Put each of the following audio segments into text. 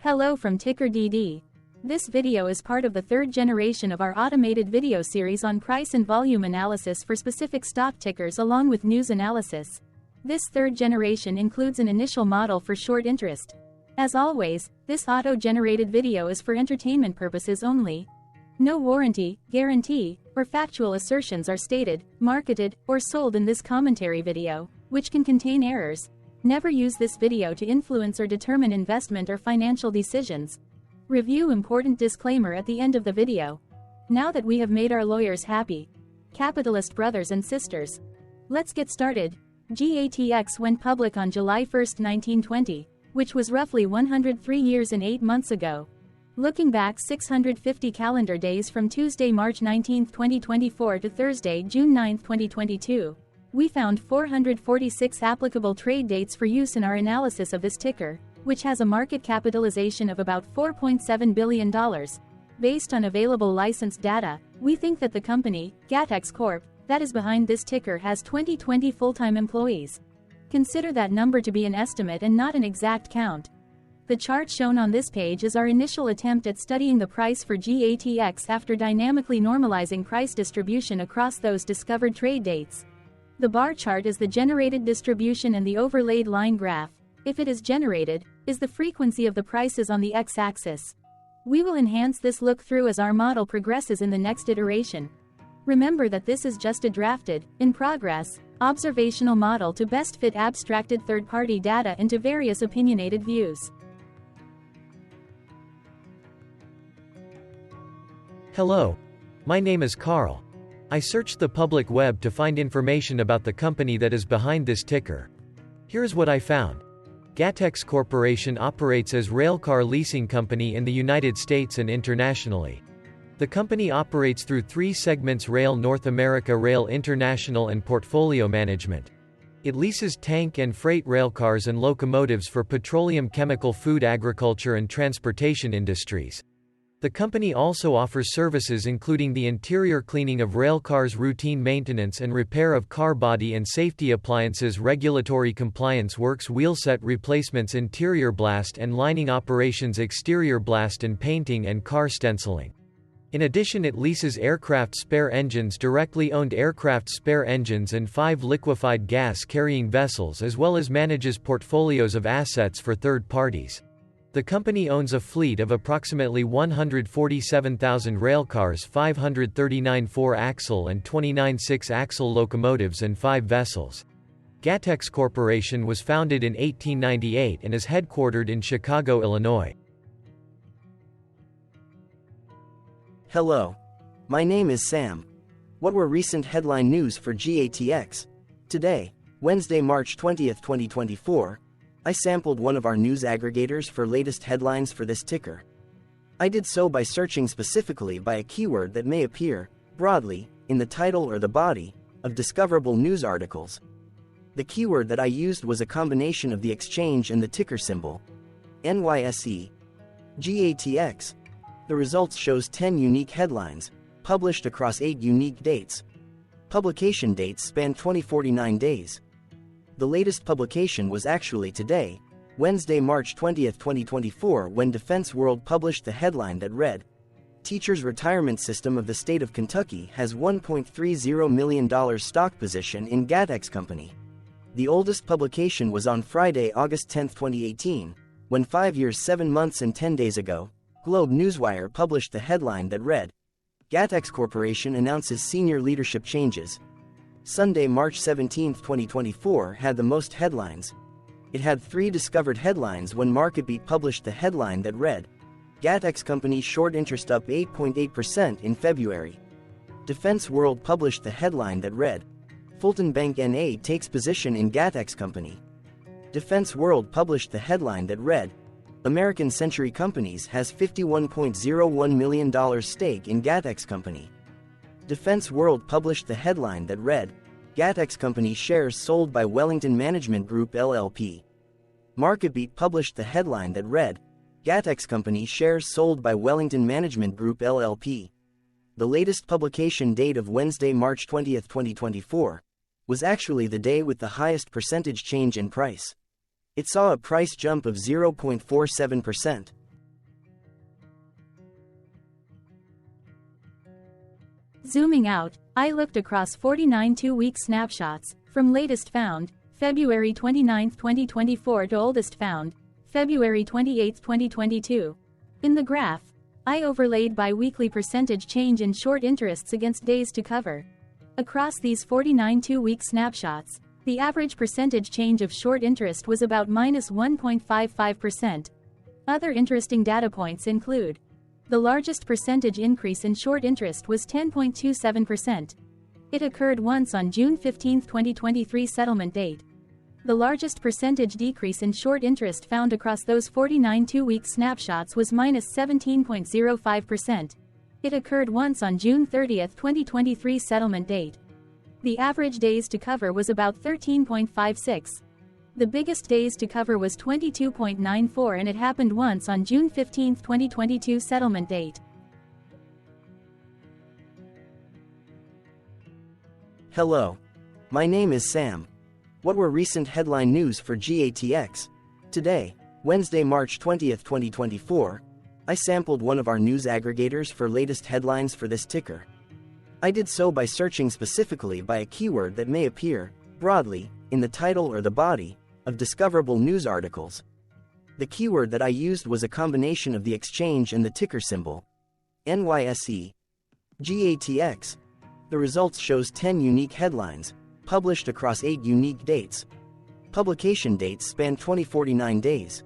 Hello from TickerDD. This video is part of the third generation of our automated video series on price and volume analysis for specific stock tickers along with news analysis. This third generation includes an initial model for short interest. As always, this auto-generated video is for entertainment purposes only. No warranty, guarantee, or factual assertions are stated, marketed, or sold in this commentary video, which can contain errors. Never use this video to influence or determine investment or financial decisions. Review important disclaimer at the end of the video. Now that we have made our lawyers happy, capitalist brothers and sisters, let's get started. GATX went public on July 1, 1920, which was roughly 103 years and 8 months ago. Looking back 650 calendar days from Tuesday, March 19, 2024 to Thursday, June 9, 2022, we found 446 applicable trade dates for use in our analysis of this ticker, which has a market capitalization of about $4.7 billion. Based on available licensed data, we think that the company, GATX Corp., that is behind this ticker has 20 full-time employees. Consider that number to be an estimate and not an exact count. The chart shown on this page is our initial attempt at studying the price for GATX after dynamically normalizing price distribution across those discovered trade dates. The bar chart is the generated distribution and the overlaid line graph, if it is generated, is the frequency of the prices on the x-axis. We will enhance this look-through as our model progresses in the next iteration. Remember that this is just a drafted, in progress, observational model to best fit abstracted third-party data into various opinionated views. Hello. My name is Carl. I searched the public web to find information about the company that is behind this ticker. Here's what I found. GATX Corporation operates as railcar leasing company in the United States and internationally. The company operates through three segments: Rail North America, Rail International, and Portfolio Management. It leases tank and freight railcars and locomotives for petroleum, chemical, food, agriculture, and transportation industries. The company also offers services including the interior cleaning of railcars, routine maintenance and repair of car body and safety appliances, regulatory compliance works, wheelset replacements, interior blast and lining operations, exterior blast and painting, and car stenciling. In addition, it leases aircraft spare engines, directly owned aircraft spare engines, and 5 liquefied gas carrying vessels, as well as manages portfolios of assets for third parties. The company owns a fleet of approximately 147,000 railcars, 539 4-axle and 29 6-axle locomotives, and 5 vessels. GATX Corporation was founded in 1898 and is headquartered in Chicago, Illinois. Hello. My name is Sam. What were recent headline news for GATX? Today, Wednesday, March 20, 2024, I sampled one of our news aggregators for latest headlines for this ticker. I did so by searching specifically by a keyword that may appear, broadly, in the title or the body, of discoverable news articles. The keyword that I used was a combination of the exchange and the ticker symbol, NYSE. GATX. The results shows 10 unique headlines, published across 8 unique dates. Publication dates span 49 days. The latest publication was actually today, Wednesday, March 20, 2024, when Defense World published the headline that read, "Teachers' Retirement System of the State of Kentucky has $1.30 million stock position in GATX Company." The oldest publication was on Friday, August 10, 2018, when 5 years, 7 months and 10 days ago, Globe Newswire published the headline that read, "GATX Corporation announces senior leadership changes." Sunday, March 17, 2024 had the most headlines. It had 3 discovered headlines when MarketBeat published the headline that read, "GATX Company short interest up 8.8% in February." Defense World published the headline that read, "Fulton Bank N.A. takes position in GATX Company." Defense World published the headline that read, "American Century Companies has $51.01 million stake in GATX Company." Defense World published the headline that read, "GATX Company shares sold by Wellington Management Group LLP." MarketBeat published the headline that read, "GATX Company shares sold by Wellington Management Group LLP." The latest publication date of Wednesday, March 20, 2024, was actually the day with the highest percentage change in price. It saw a price jump of 0.47%. Zooming out, I looked across 49 two-week snapshots, from latest found, February 29, 2024 to oldest found, February 28, 2022. In the graph, I overlaid bi-weekly percentage change in short interests against days to cover. Across these 49 two-week snapshots, the average percentage change of short interest was about -1.55%. Other interesting data points include: the largest percentage increase in short interest was 10.27%. It occurred once on June 15, 2023 settlement date. The largest percentage decrease in short interest found across those 49 two-week snapshots was -17.05%. It occurred once on June 30, 2023 settlement date. The average days to cover was about 13.56. The biggest days to cover was 22.94, and it happened once on June 15, 2022 settlement date. Hello. My name is Sam. What were recent headline news for GATX? Today, Wednesday, March 20, 2024, I sampled one of our news aggregators for latest headlines for this ticker. I did so by searching specifically by a keyword that may appear, broadly, in the title or the body of discoverable news articles. The keyword that I used was a combination of the exchange and the ticker symbol, NYSE. GATX. The results shows 10 unique headlines, published across 8 unique dates. Publication dates span 2049 days.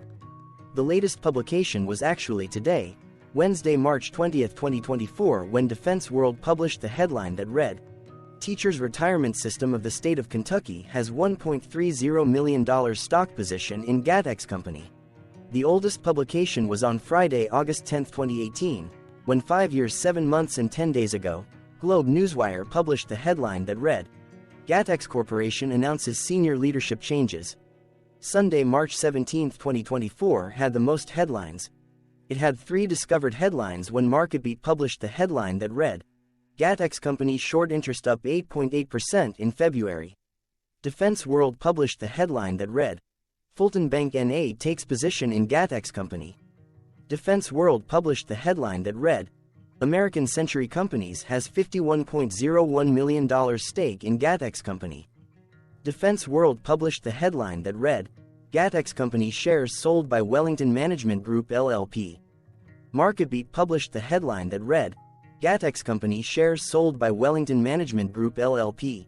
The latest publication was actually today, Wednesday, March 20, 2024, when Defense World published the headline that read, "Teachers' Retirement System of the State of Kentucky has $1.30 million stock position in GATX Company." The oldest publication was on Friday, August 10, 2018, when 5 years, 7 months and 10 days ago, Globe Newswire published the headline that read, "GATX Corporation announces senior leadership changes." Sunday, March 17, 2024 had the most headlines. It had 3 discovered headlines when MarketBeat published the headline that read, "GATX Company short interest up 8.8% in February." Defense World published the headline that read, "Fulton Bank N.A. takes position in GATX Company." Defense World published the headline that read, "American Century Companies has $51.01 million stake in GATX Company." Defense World published the headline that read, "GATX Company shares sold by Wellington Management Group LLP." MarketBeat published the headline that read, "GATX Company shares sold by Wellington Management Group LLP."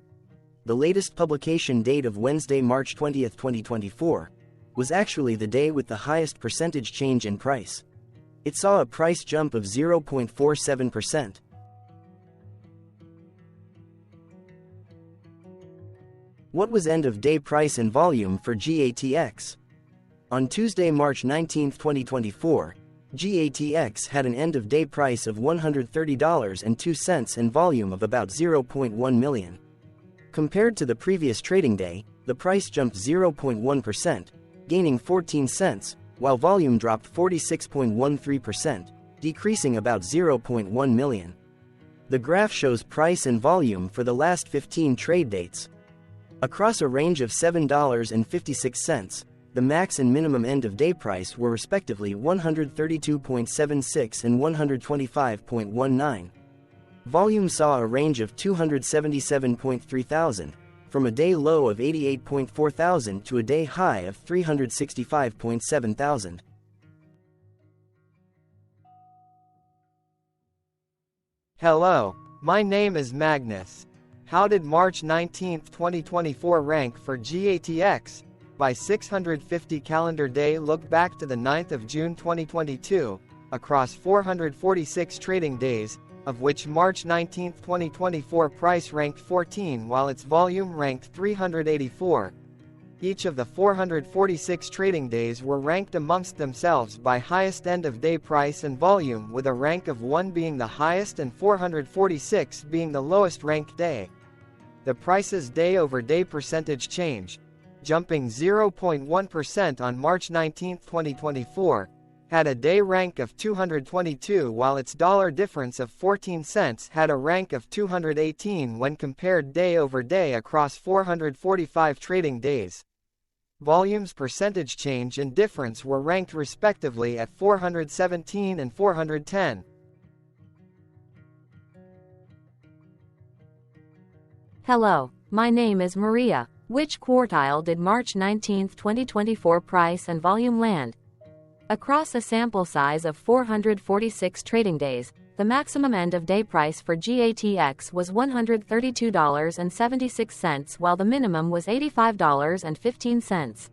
The latest publication date of Wednesday, March 20, 2024, was actually the day with the highest percentage change in price. It saw a price jump of 0.47%. What was end-of-day price and volume for GATX? On Tuesday, March 19, 2024, GATX had an end-of-day price of $130.02 and volume of about 0.1 million. Compared to the previous trading day, the price jumped 0.1%, gaining 14 cents, while volume dropped 46.13%, decreasing about 0.1 million. The graph shows price and volume for the last 15 trade dates. Across a range of $7.56, the max and minimum end-of-day price were respectively $132.76 and $125.19. Volume saw a range of 277.3 thousand, from a day low of 88.4 thousand to a day high of 365.7 thousand. Hello, my name is Magnus. How did March 19, 2024 rank for GATX? By 650 calendar day look back to the 9th of June 2022, across 446 trading days, of which March 19, 2024 price ranked 14 while its volume ranked 384. Each of the 446 trading days were ranked amongst themselves by highest end-of-day price and volume, with a rank of 1 being the highest and 446 being the lowest ranked day. The price's day-over-day percentage change, jumping 0.1% on March 19, 2024, had a day rank of 222 while its dollar difference of 14 cents had a rank of 218 when compared day-over-day across 445 trading days. Volume's percentage change and difference were ranked respectively at 417 and 410. Hello, my name is Maria. Which quartile did March 19, 2024 price and volume land? Across a sample size of 446 trading days, the maximum end-of-day price for GATX was $132.76 while the minimum was $85.15.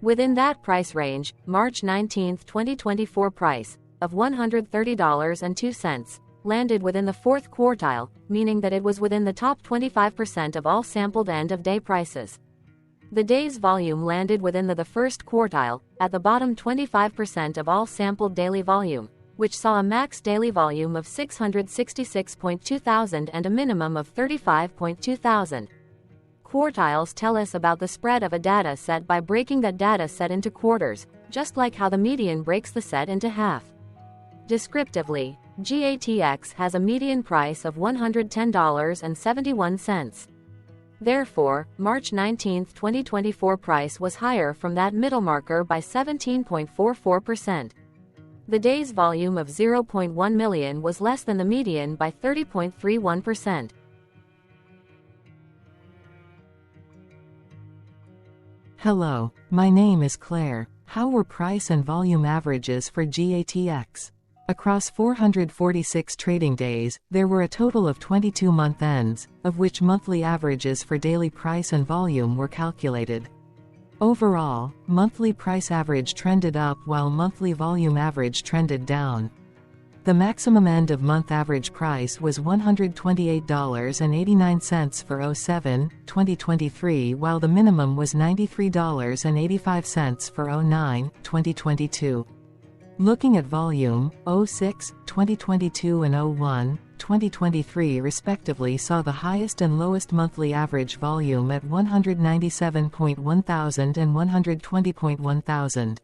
Within that price range, March 19, 2024 price, of $130.02, landed within the fourth quartile, meaning that it was within the top 25% of all sampled end-of-day prices. The day's volume landed within the first quartile, at the bottom 25% of all sampled daily volume, which saw a max daily volume of 666.2 thousand and a minimum of 35.2 thousand. Quartiles tell us about the spread of a data set by breaking that data set into quarters, just like how the median breaks the set into half. Descriptively, GATX has a median price of $110.71. Therefore, March 19, 2024 price was higher from that middle marker by 17.44%. The day's volume of 0.1 million was less than the median by 30.31%. Hello, my name is Claire. How were price and volume averages for GATX? Across 446 trading days, there were a total of 22 month ends, of which monthly averages for daily price and volume were calculated. Overall, monthly price average trended up while monthly volume average trended down. The maximum end-of-month average price was $128.89 for 07-2023 while the minimum was $93.85 for 09-2022. Looking at volume, 06-2022 and 01-2023 respectively saw the highest and lowest monthly average volume at 197.1 thousand and 120.1 thousand.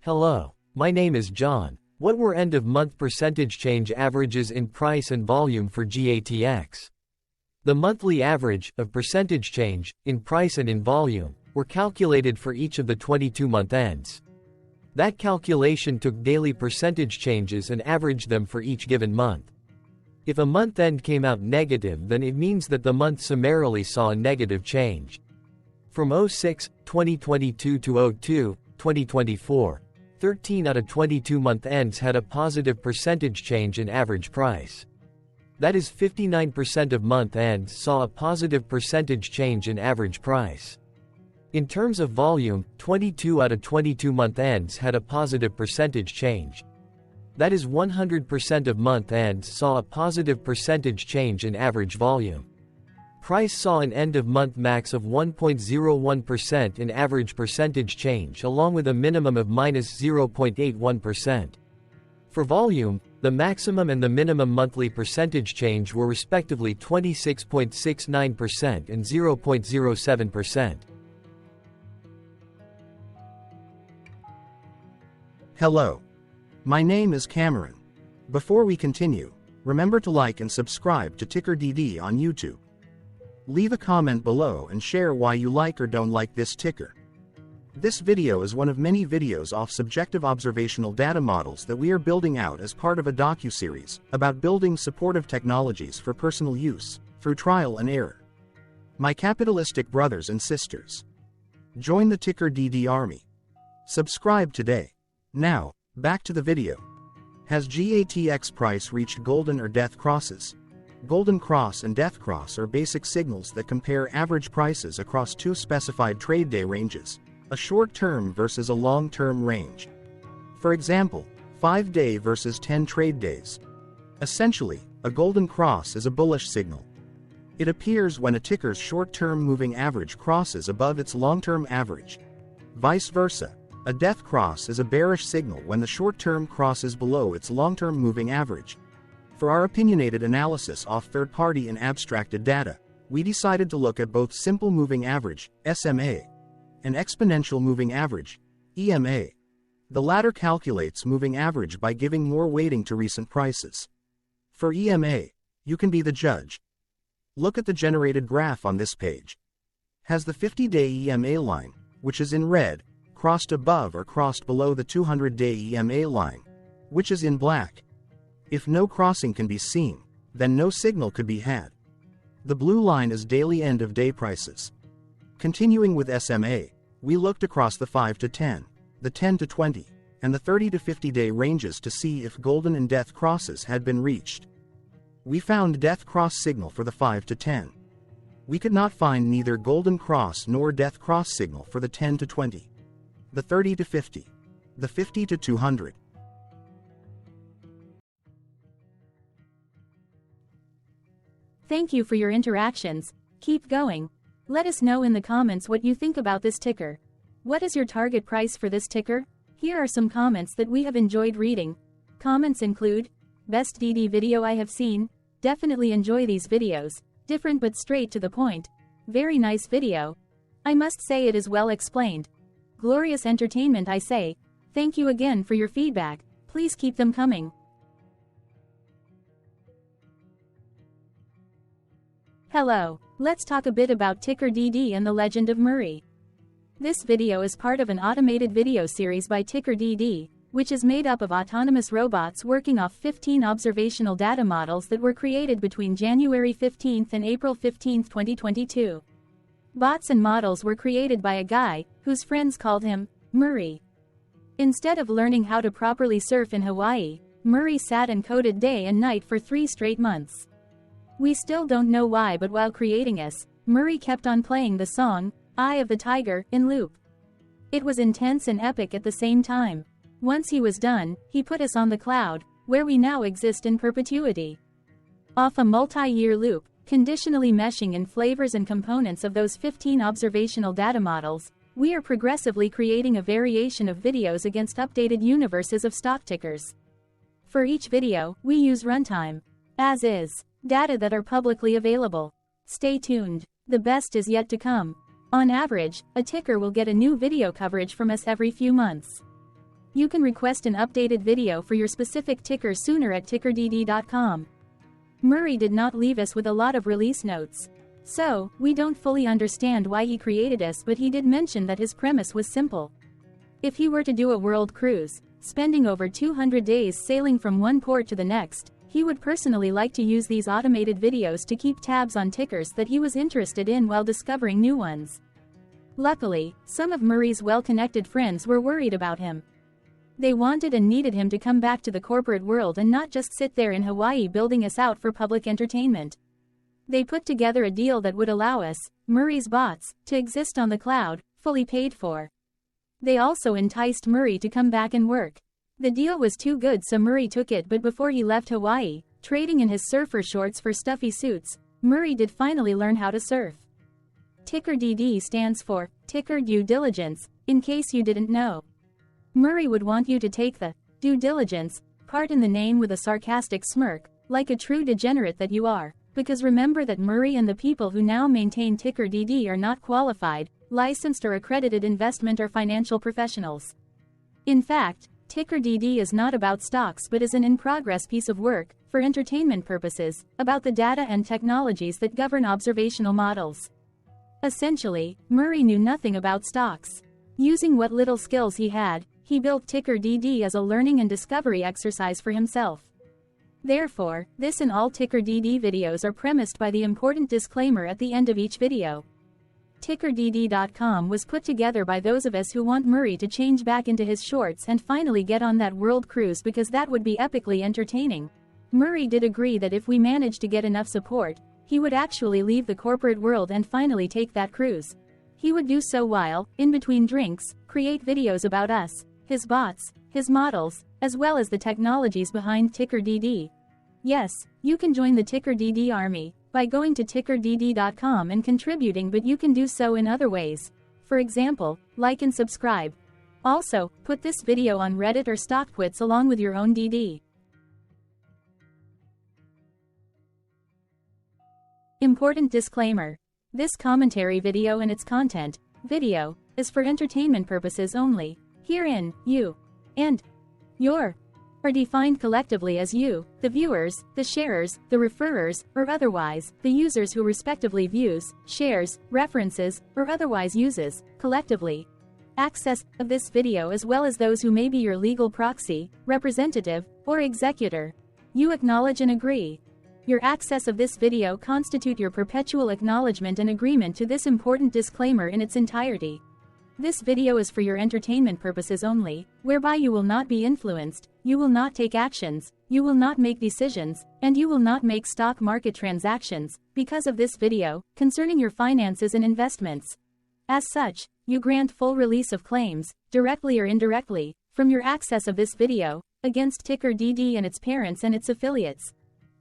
Hello, my name is John. What were end-of-month percentage change averages in price and volume for GATX? The monthly average of percentage change, in price and in volume, were calculated for each of the 22-month ends. That calculation took daily percentage changes and averaged them for each given month. If a month end came out negative, then it means that the month summarily saw a negative change. From 06-2022 to 02-2024, 13 out of 22 month ends had a positive percentage change in average price. That is 59% of month ends saw a positive percentage change in average price. In terms of volume, 22 out of 22 month ends had a positive percentage change. That is 100% of month ends saw a positive percentage change in average volume. Price saw an end-of-month max of 1.01% in average percentage change along with a minimum of minus 0.81%. For volume, the maximum and the minimum monthly percentage change were respectively 26.69% and 0.07%. Hello. My name is Cameron. Before we continue, remember to like and subscribe to TickerDD on YouTube. Leave a comment below and share why you like or don't like this ticker. This video is one of many videos off subjective observational data models that we are building out as part of a docu-series about building supportive technologies for personal use, through trial and error. My capitalistic brothers and sisters, join the TickerDD army. Subscribe today. Now, back to the video. Has GATX price reached golden or death crosses? Golden cross and death cross are basic signals that compare average prices across two specified trade day ranges, a short-term versus a long-term range. For example, 5-day versus 10 trade days. Essentially, a golden cross is a bullish signal. It appears when a ticker's short-term moving average crosses above its long-term average. Vice versa, a death cross is a bearish signal when the short-term crosses below its long-term moving average. For our opinionated analysis off third-party and abstracted data, we decided to look at both simple moving average, SMA, and exponential moving average, EMA. The latter calculates moving average by giving more weighting to recent prices. For EMA, you can be the judge. Look at the generated graph on this page. Has the 50-day EMA line, which is in red, crossed above or crossed below the 200-day EMA line, which is in black? If no crossing can be seen, then no signal could be had. The blue line is daily end-of-day prices. Continuing with SMA, we looked across the 5 to 10, the 10 to 20, and the 30 to 50-day ranges to see if golden and death crosses had been reached. We found death cross signal for the 5 to 10. We could not find neither golden cross nor death cross signal for the 10 to 20, the 30 to 50, the 50 to 200. Thank you for your interactions. Keep going. Let us know in the comments what you think about this ticker. What is your target price for this ticker? Here are some comments that we have enjoyed reading. Comments include, best DD video I have seen, definitely enjoy these videos, different but straight to the point, very nice video. I must say it is well explained. Glorious entertainment I say, thank you again for your feedback, please keep them coming. Hello, let's talk a bit about TickerDD and the Legend of Murray. This video is part of an automated video series by TickerDD, which is made up of autonomous robots working off 15 observational data models that were created between January 15 and April 15, 2022. Bots and models were created by a guy, whose friends called him Murray. Instead of learning how to properly surf in Hawaii, Murray sat and coded day and night for 3 straight months. We still don't know why, but while creating us, Murray kept on playing the song, Eye of the Tiger, in loop. It was intense and epic at the same time. Once he was done, he put us on the cloud, where we now exist in perpetuity. Off a multi-year loop, conditionally meshing in flavors and components of those 15 observational data models, we are progressively creating a variation of videos against updated universes of stock tickers. For each video, we use runtime, as is, data that are publicly available. Stay tuned. The best is yet to come. On average, a ticker will get a new video coverage from us every few months. You can request an updated video for your specific ticker sooner at TickerDD.com. Murray did not leave us with a lot of release notes. So, we don't fully understand why he created us, but he did mention that his premise was simple. If he were to do a world cruise, spending over 200 days sailing from one port to the next, he would personally like to use these automated videos to keep tabs on tickers that he was interested in while discovering new ones. Luckily, some of Murray's well-connected friends were worried about him. They wanted and needed him to come back to the corporate world and not just sit there in Hawaii building us out for public entertainment. They put together a deal that would allow us, Murray's bots, to exist on the cloud, fully paid for. They also enticed Murray to come back and work. The deal was too good, so Murray took it, but before he left Hawaii, trading in his surfer shorts for stuffy suits, Murray did finally learn how to surf. TickerDD stands for Ticker Due Diligence, in case you didn't know. Murray would want you to take the due diligence part in the name with a sarcastic smirk, like a true degenerate that you are, because remember that Murray and the people who now maintain TickerDD are not qualified, licensed or accredited investment or financial professionals. In fact, TickerDD is not about stocks but is an in-progress piece of work, for entertainment purposes, about the data and technologies that govern observational models. Essentially, Murray knew nothing about stocks. Using what little skills he had, he built TickerDD as a learning and discovery exercise for himself. Therefore, this and all TickerDD videos are premised by the important disclaimer at the end of each video. TickerDD.com was put together by those of us who want Murray to change back into his shorts and finally get on that world cruise, because that would be epically entertaining. Murray did agree that if we managed to get enough support, he would actually leave the corporate world and finally take that cruise. He would do so while, in between drinks, create videos about us, his bots, his models, as well as the technologies behind TickerDD. Yes, you can join the TickerDD army by going to TickerDD.com and contributing, but you can do so in other ways. For example, like and subscribe. Also, put this video on Reddit or StockTwits along with your own DD. Important disclaimer. This commentary video and its content, video, is for entertainment purposes only. Herein, you and your are defined collectively as you, the viewers, the sharers, the referrers, or otherwise, the users who respectively views, shares, references, or otherwise uses, collectively, access of this video, as well as those who may be your legal proxy, representative, or executor. You acknowledge and agree. Your access of this video constitute your perpetual acknowledgement and agreement to this important disclaimer in its entirety. This video is for your entertainment purposes only, whereby you will not be influenced, you will not take actions, you will not make decisions, and you will not make stock market transactions, because of this video, concerning your finances and investments. As such, you grant full release of claims, directly or indirectly, from your access of this video, against TickerDD and its parents and its affiliates.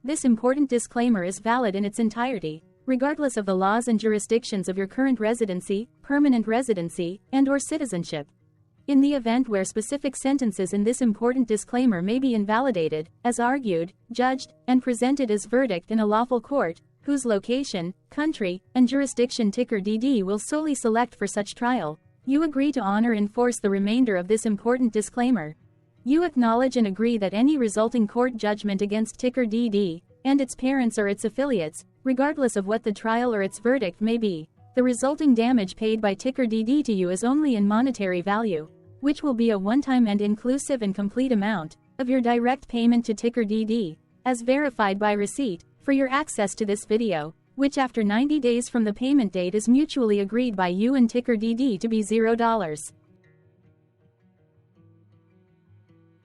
This important disclaimer is valid in its entirety, regardless of the laws and jurisdictions of your current residency, permanent residency, and/or citizenship. In the event where specific sentences in this important disclaimer may be invalidated, as argued, judged, and presented as verdict in a lawful court, whose location, country, and jurisdiction TickerDD will solely select for such trial, you agree to honor and enforce the remainder of this important disclaimer. You acknowledge and agree that any resulting court judgment against TickerDD, and its parents or its affiliates, regardless of what the trial or its verdict may be, the resulting damage paid by TickerDD to you is only in monetary value, which will be a one-time and inclusive and complete amount of your direct payment to TickerDD, as verified by receipt, for your access to this video, which after 90 days from the payment date is mutually agreed by you and TickerDD to be $0.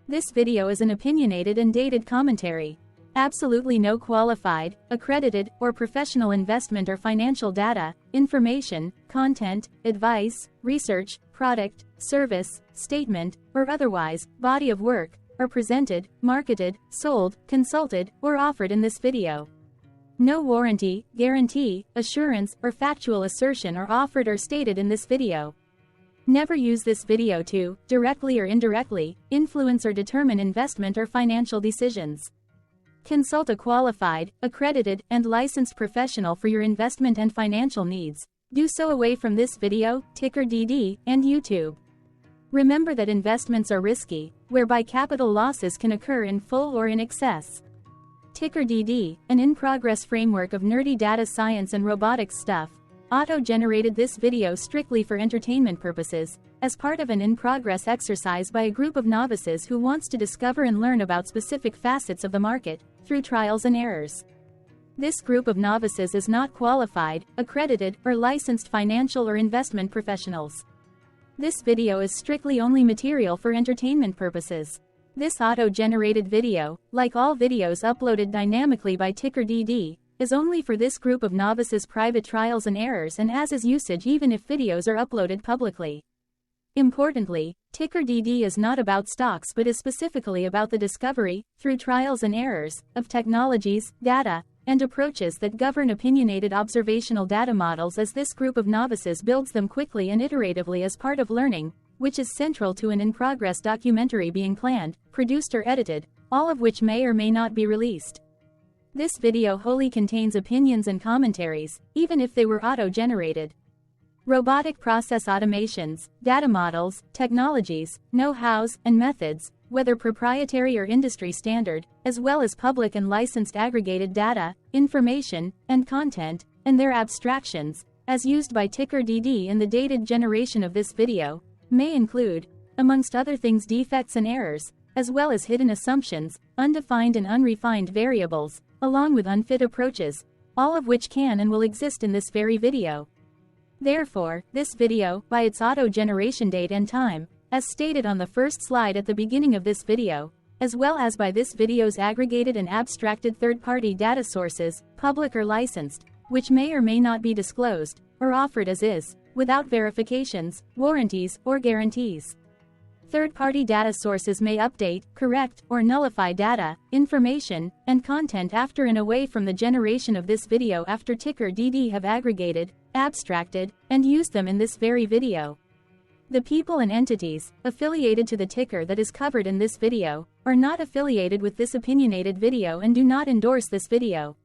This video is an opinionated and dated commentary. Absolutely no qualified, accredited, or professional investment or financial data, information, content, advice, research, product, service, statement, or otherwise, body of work, are presented, marketed, sold, consulted, or offered in this video. No warranty, guarantee, assurance, or factual assertion are offered or stated in this video. Never use this video to, directly or indirectly, influence or determine investment or financial decisions. Consult a qualified, accredited, and licensed professional for your investment and financial needs. Do so away from this video, TickerDD, and YouTube. Remember that investments are risky, whereby capital losses can occur in full or in excess. TickerDD, an in-progress framework of nerdy data science and robotics stuff, auto-generated this video strictly for entertainment purposes, as part of an in-progress exercise by a group of novices who wants to discover and learn about specific facets of the market, through trials and errors. This group of novices is not qualified, accredited, or licensed financial or investment professionals. This video is strictly only material for entertainment purposes. This auto-generated video, like all videos uploaded dynamically by TickerDD, is only for this group of novices' private trials and errors and as is usage even if videos are uploaded publicly. Importantly, TickerDD is not about stocks but is specifically about the discovery, through trials and errors, of technologies, data, and approaches that govern opinionated observational data models as this group of novices builds them quickly and iteratively as part of learning, which is central to an in-progress documentary being planned, produced or edited, all of which may or may not be released. This video wholly contains opinions and commentaries, even if they were auto-generated. Robotic process automations, data models, technologies, know-hows, and methods, whether proprietary or industry standard, as well as public and licensed aggregated data, information, and content, and their abstractions, as used by TickerDD in the dated generation of this video, may include, amongst other things, defects and errors, as well as hidden assumptions, undefined and unrefined variables, along with unfit approaches, all of which can and will exist in this very video. Therefore, this video, by its auto-generation date and time, as stated on the first slide at the beginning of this video, as well as by this video's aggregated and abstracted third-party data sources, public or licensed, which may or may not be disclosed, or offered as is, without verifications, warranties, or guarantees. Third-party data sources may update, correct, or nullify data, information, and content after and away from the generation of this video after TickerDD have aggregated, abstracted, and used them in this very video. The people and entities, affiliated to the ticker that is covered in this video, are not affiliated with this opinionated video and do not endorse this video.